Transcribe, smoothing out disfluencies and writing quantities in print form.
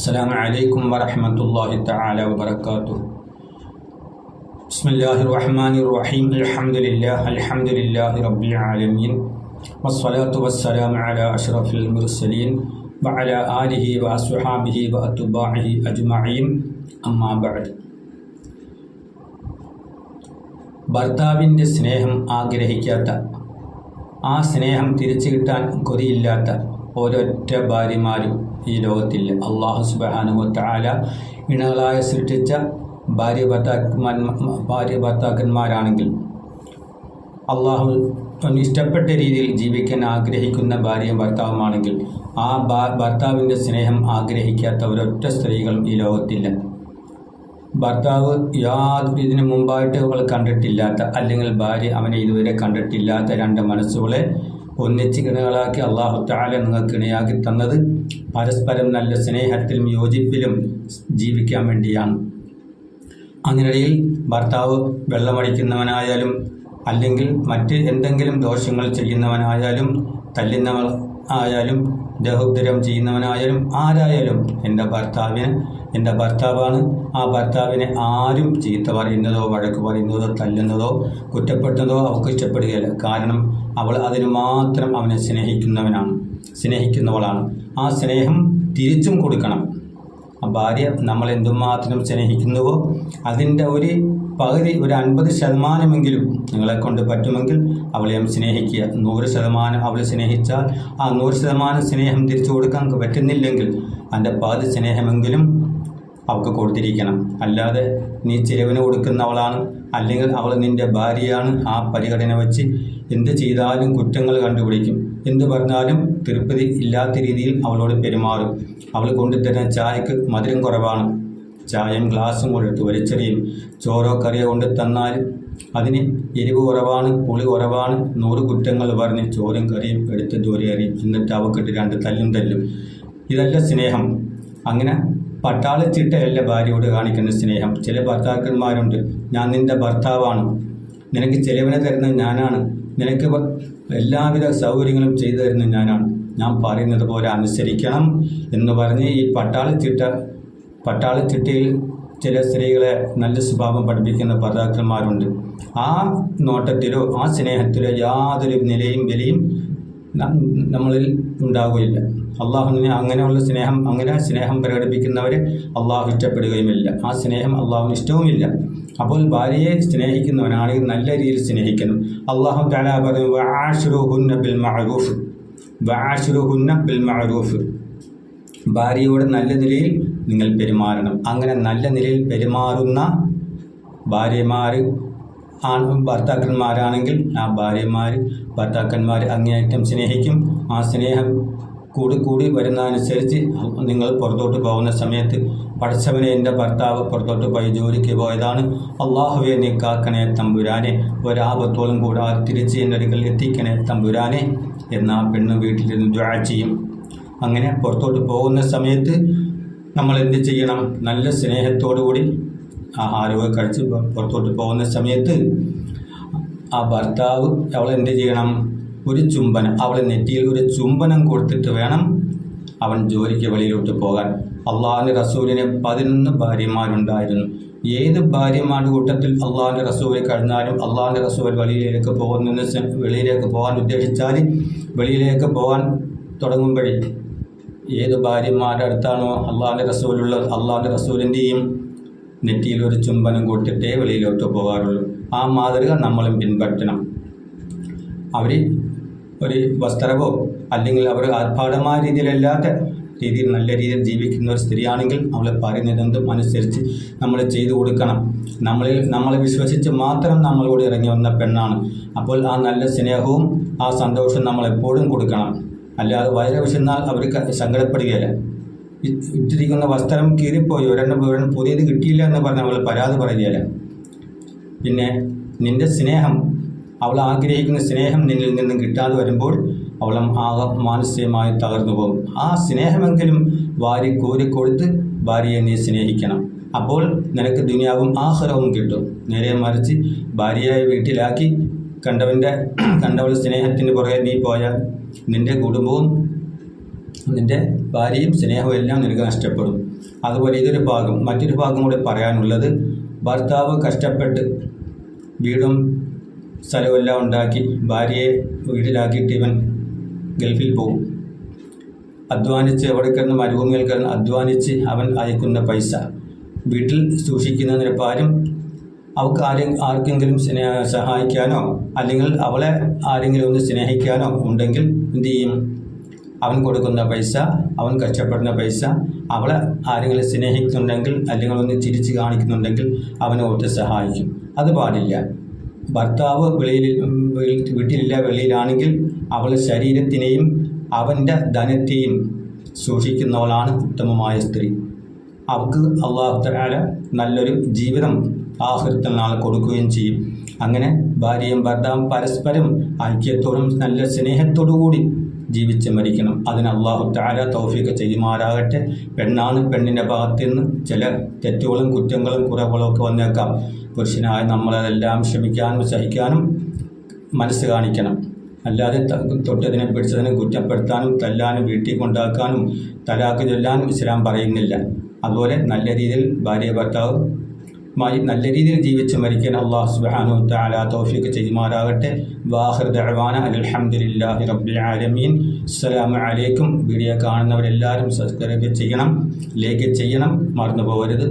അസ്സലാമു അലൈക്കും വറഹ്മത്തുള്ളാഹി തആല വബറകാതുഹു. ബിസ്മില്ലാഹിർ റഹ്മാനിർ റഹീം. അൽഹംദുലില്ലാഹി റബ്ബിൽ ആലമീൻ വസ്സലാത്തു വസ്സലാമു അലാ അഷ്റഫിൽ മുർസലീൻ വഅലാ ആലിഹി വഅസ്ഹാബിഹി വഅത്ബാഇഹി അജ്മഈൻ. അമ്മാ ബഅദ്. ഭർത്താവിൻ്റെ സ്നേഹം ആഗ്രഹിക്കാത്ത, ആ സ്നേഹം തിരിച്ചു കിട്ടാൻ കൊതിയില്ലാത്ത ഒരൊറ്റ ഭാര്യമാരും ഈ ലോകത്തില്ല. അള്ളാഹു സുബ്ഹാനഹു വ തആല ഇണകളായ സൃഷ്ടിച്ച ഭാര്യ ഭർത്താക്കന്മാരാണെങ്കിൽ അള്ളാഹു ഇഷ്ടപ്പെട്ട രീതിയിൽ ജീവിക്കാൻ ആഗ്രഹിക്കുന്ന ഭാര്യയും ഭർത്താവുമാണെങ്കിൽ ആ ഭർത്താവിൻ്റെ സ്നേഹം ആഗ്രഹിക്കാത്ത ഒരൊറ്റ സ്ത്രീകളും ഈ ലോകത്തില്ല. ഭർത്താവ് ഇതിനു മുമ്പായിട്ട് അവൾ കണ്ടിട്ടില്ലാത്ത, അല്ലെങ്കിൽ ഭാര്യ അവനെ ഇതുവരെ കണ്ടിട്ടില്ലാത്ത രണ്ട് മനസ്സുകളെ ഒന്നിച്ച് ഇണകളാക്കി അള്ളാഹു തആല നിങ്ങൾക്ക് ഇണയാക്കി തന്നത് പരസ്പരം നല്ല സ്നേഹത്തിലും യോജിപ്പിലും ജീവിക്കാൻ വേണ്ടിയാണ്. അതിനിടയിൽ ഭർത്താവ് വെള്ളമടിക്കുന്നവനായാലും അല്ലെങ്കിൽ മറ്റ് എന്തെങ്കിലും ദോഷങ്ങൾ ചെയ്യുന്നവനായാലും തല്ലുന്നവൻ ആയാലും ദേഹോപദ്രവം ചെയ്യുന്നവനായാലും ആരായാലും എൻ്റെ ഭർത്താവാണ്. ആ ഭർത്താവിനെ ആരും ചീത്ത പറയുന്നതോ വഴക്ക് പറയുന്നതോ തല്ലുന്നതോ കുറ്റപ്പെടുന്നതോ അവൾക്ക് ഇഷ്ടപ്പെടുകയില്ല. കാരണം അവൾ അതിനു മാത്രം അവനെ സ്നേഹിക്കുന്നവളാണ്. ആ സ്നേഹം തിരിച്ചും കൊടുക്കണം. ആ ഭാര്യ നമ്മൾ എന്തുമാത്രം സ്നേഹിക്കുന്നുവോ അതിൻ്റെ ഒരു പകുതി, ഒരു 50% നിങ്ങളെ കൊണ്ട് പറ്റുമെങ്കിൽ അവളെയും സ്നേഹിക്കുക. 100% അവൾ സ്നേഹിച്ചാൽ ആ 100% സ്നേഹം തിരിച്ചു കൊടുക്കാൻ പറ്റുന്നില്ലെങ്കിൽ അതിൻ്റെ പകുതി സ്നേഹമെങ്കിലും അവൾക്ക് കൊടുത്തിരിക്കണം. അല്ലാതെ നീ ചിലവിന് കൊടുക്കുന്നവളാണ്, അല്ലെങ്കിൽ അവൾ നിൻ്റെ ഭാര്യയാണ്, ആ പരിഗണന വെച്ച് എന്ത് ചെയ്താലും കുറ്റങ്ങൾ കണ്ടുപിടിക്കും. എന്ത് പറഞ്ഞാലും തൃപ്തി ഇല്ലാത്ത രീതിയിൽ അവളോട് പെരുമാറും. അവൾ കൊണ്ടുതരുന്ന ചായക്ക് മധുരം കുറവാണ്, ചായയും ഗ്ലാസും കൊണ്ടിട്ട് വലിച്ചെറിയും. ചോറോ കറിയോ കൊണ്ട് തന്നാൽ അതിന് എരിവ് കുറവാണ്, പുളി കുറവാണ്, 100 കുറ്റങ്ങൾ പറഞ്ഞ് ചോറും കറിയും എടുത്ത് ദൂരെ എറിയും. എന്നിട്ട് അവക്കിട്ട് 2 തല്ലും. ഇതല്ല സ്നേഹം. അങ്ങനെ പട്ടാളച്ചിട്ടയല്ല ഭാര്യയോട് കാണിക്കുന്ന സ്നേഹം. ചില ഭർത്താക്കന്മാരുണ്ട്, ഞാൻ നിൻ്റെ ഭർത്താവാണ്, നിനക്ക് ചെലവിനെ തരുന്നത് ഞാനാണ്, നിനക്ക് എല്ലാവിധ സൗകര്യങ്ങളും ചെയ്തു തരുന്നത് ഞാനാണ്, ഞാൻ പറയുന്നത് പോലെ അനുസരിക്കണം എന്ന് പറഞ്ഞ് ഈ പട്ടാളച്ചിട്ടയിൽ ചില സ്ത്രീകളെ നല്ല സ്വഭാവം പഠിപ്പിക്കുന്ന ഭർത്താക്കന്മാരുണ്ട്. ആ നോട്ടത്തിലോ ആ സ്നേഹത്തിലോ യാതൊരു നിലയും വിലയും നമ്മളിൽ ഉണ്ടാവുകയില്ല. അള്ളാഹുവിനെ അങ്ങനെ സ്നേഹം പ്രകടിപ്പിക്കുന്നവരെ അള്ളാഹു ഇഷ്ടപ്പെടുകയുമില്ല. ആ സ്നേഹം അള്ളാഹുവിന് ഇഷ്ടവുമില്ല. അപ്പോൾ ഭാര്യയെ സ്നേഹിക്കുന്നവനാണെങ്കിൽ നല്ല രീതിയിൽ സ്നേഹിക്കണം. അള്ളാഹു തആല പറഞ്ഞു, വഅശ്റുഹുന്ന ബിൽ മഅറൂഫ്, ഭാര്യയോട് നല്ല നിലയിൽ നിങ്ങൾ പെരുമാറണം. അങ്ങനെ നല്ല നിലയിൽ പെരുമാറുന്ന ഭർത്താക്കന്മാരാണെങ്കിൽ ആ ഭർത്താക്കന്മാർ അങ്ങേയറ്റം സ്നേഹിക്കും. ആ സ്നേഹം കൂടി വരുന്നതനുസരിച്ച് നിങ്ങൾ പുറത്തോട്ട് പോകുന്ന സമയത്ത്, പഠിച്ചവനെ എൻ്റെ ഭർത്താവ് പുറത്തോട്ട് പോയി ജോലിക്ക് പോയതാണ്, അള്ളാഹുവെ നീ കാക്കണേ തമ്പുരാനെ, ഒരാപത്തോളം കൂടാതെ തിരിച്ച് എൻ്റെ അടുക്കൽ എത്തിക്കണേ തമ്പുരാനെ എന്ന് ആ പെണ്ണ് വീട്ടിലിരുന്ന് ദുആ ചെയ്യും. അങ്ങനെ പുറത്തോട്ട് പോകുന്ന സമയത്ത് നമ്മൾ എന്ത് ചെയ്യണം? നല്ല സ്നേഹത്തോടുകൂടി ആഹാരമൊക്കെ കഴിച്ച് പുറത്തോട്ട് പോകുന്ന സമയത്ത് ആ ഭർത്താവ് അവളെന്ത് ചെയ്യണം? അവളെ നെറ്റിയിൽ ഒരു ചുംബനം കൊടുത്തിട്ട് വേണം അവൻ ജോലിക്ക് വെളിയിലോട്ട് പോകാൻ. അള്ളാഹുവിൻ്റെ റസൂലിന് 11 ഭാര്യമാരുണ്ടായിരുന്നു. ഏത് ഭാര്യമാരുടെ കൂട്ടത്തിൽ അള്ളാഹുവിൻ്റെ റസൂൽ കഴിഞ്ഞാലും അള്ളാഹുവിൻ്റെ റസൂൽ വെളിയിലേക്ക് പോകാൻ ഉദ്ദേശിച്ചാൽ വെളിയിലേക്ക് പോകാൻ തുടങ്ങുമ്പോഴേ ഏത് ഭാര്യമാരുടെ അടുത്താണോ അള്ളാഹുവിൻ്റെ റസൂലുള്ളത്, അള്ളാഹുവിൻ്റെ റസൂലിൻ്റെയും നെറ്റിയിൽ ഒരു ചുംബനം കൊടുത്തിട്ടേ വെളിയിലോട്ട് പോകാറുള്ളൂ. ആ മാതൃക നമ്മളും പിൻപറ്റണം. അവർ ഒരു വസ്ത്രമോ അല്ലെങ്കിൽ അവർ ആർഭാടമായ രീതിയിലല്ലാത്ത രീതിയിൽ നല്ല രീതിയിൽ ജീവിക്കുന്ന ഒരു സ്ത്രീയാണെങ്കിൽ അവൾ പറയുന്നതെന്തും അനുസരിച്ച് നമ്മൾ ചെയ്തു കൊടുക്കണം. നമ്മളെ വിശ്വസിച്ച് മാത്രം നമ്മളോട് ഇറങ്ങി വന്ന പെണ്ണാണ്. അപ്പോൾ ആ നല്ല സ്നേഹവും ആ സന്തോഷവും നമ്മളെപ്പോഴും കൊടുക്കണം. അല്ലാതെ വയറ് വിശന്നാൽ അവർക്ക് സങ്കടപ്പെടുകയില്ല. ഇട്ടിരിക്കുന്ന വസ്ത്രം കീറിപ്പോയി, ഒരെണ്ണം പുതിയത് കിട്ടിയില്ല എന്ന് പറഞ്ഞ് അവൾ പരാതി പറയുകയില്ല. പിന്നെ നിൻ്റെ സ്നേഹം, അവൾ ആഗ്രഹിക്കുന്ന സ്നേഹം നിന്നിൽ നിന്നും കിട്ടാതെ വരുമ്പോൾ അവൾ മാനസികമായി തകർന്നു പോകും. ആ സ്നേഹമെങ്കിലും വാരി കോരിക്കൊടുത്ത് ഭാര്യയെ നീ സ്നേഹിക്കണം. അപ്പോൾ നിനക്ക് ദുനിയാവും ആഖിറവും കിട്ടും. നേരെ മറിച്ച് ഭാര്യയെ വീട്ടിലാക്കി കണ്ടവൾ സ്നേഹത്തിന് പുറകെ നീ പോയാൽ നിൻ്റെ കുടുംബവും നിൻ്റെ ഭാര്യയും സ്നേഹവും എല്ലാം നിനക്ക് നഷ്ടപ്പെടും. അതുപോലെ ഇതൊരു ഭാഗം. മറ്റൊരു ഭാഗം കൂടെ പറയാനുള്ളത്, ഭർത്താവ് കഷ്ടപ്പെട്ട് വീടും സ്ഥലവും എല്ലാം ഉണ്ടാക്കി ഭാര്യയെ വീട്ടിലാക്കിയിട്ട് ഇവൻ ഗൾഫിൽ പോകും. അധ്വാനിച്ച് അവിടെ കിടന്ന് മരുഭൂമിയിൽ കിടന്ന് അധ്വാനിച്ച് അവൻ അയക്കുന്ന പൈസ വീട്ടിൽ സൂക്ഷിക്കുന്നതിന് പകരം അവൾക്ക് ആർക്കെങ്കിലും സഹായിക്കാനോ അല്ലെങ്കിൽ അവളെ ആരെങ്കിലും ഒന്ന് സ്നേഹിക്കാനോ ഉണ്ടെങ്കിൽ എന്തു ചെയ്യും? അവൻ കൊടുക്കുന്ന പൈസ, അവൻ കഷ്ടപ്പെടുന്ന പൈസ അവളെ ആരെങ്കിലും സ്നേഹിക്കുന്നുണ്ടെങ്കിൽ അല്ലെങ്കിൽ ഒന്ന് ചിരിച്ച് കാണിക്കുന്നുണ്ടെങ്കിൽ അവനെ ഓർത്ത് സഹായിക്കും. അത് പാടില്ല. ഭർത്താവ് വീട്ടിലില്ല, വെളിയിലാണെങ്കിൽ അവളുടെ ശരീരത്തിനെയും അവൻ്റെ ധനത്തെയും സൂക്ഷിക്കുന്നവളാണ് ഉത്തമമായ സ്ത്രീ. അവൾക്ക് അല്ലാഹു തആല നല്ലൊരു ജീവിതം ആഖിറത്തിൽ നാളെ കൊടുക്കുകയും ചെയ്യും. അങ്ങനെ ഭാര്യയും ഭർത്താവും പരസ്പരം ഐക്യത്തോടും നല്ല സ്നേഹത്തോടു കൂടി ജീവിച്ച് മരിക്കണം. അതിന് അല്ലാഹു തആല തൗഫീഖ് ചെയ്യുമാറാകട്ടെ. പെണ്ണാണ്, പെണ്ണിൻ്റെ ഭാഗത്ത് നിന്ന് ചില തെറ്റുകളും കുറ്റങ്ങളും കുറവുകളും ഒക്കെ വന്നേക്കാം. പുരുഷനായ നമ്മളതെല്ലാം ക്ഷമിക്കാനും സഹിക്കാനും മനസ്സ് കാണിക്കണം. അല്ലാതെ തൊട്ടതിനെ പിടിച്ചതിനെ കുറ്റപ്പെടുത്താനും തല്ലാനും വീട്ടിൽ കൊണ്ടാക്കാനും തലാക്ക് ചൊല്ലാനും ഇസ്ലാം പറയുന്നില്ല. അതുപോലെ നല്ല രീതിയിൽ ഭാര്യ ഭർത്താവുമായി നല്ല രീതിയിൽ ജീവിച്ച് മരിക്കാൻ അല്ലാഹു സുബ്ഹാനഹു വ തആല തൗഫീഖ് ചെയ്യുമാറാകട്ടെ. വാഖിർ ദഅവാന അൽഹംദുലില്ലാഹി റബ്ബിൽ ആലമീൻ. അസ്സലാമു അലൈക്കും. വീഡിയോ കാണുന്നവരെല്ലാവരും സബ്സ്ക്രൈബ് ചെയ്യണം, ലൈക്ക് ചെയ്യണം, മറന്നു പോകരുത്.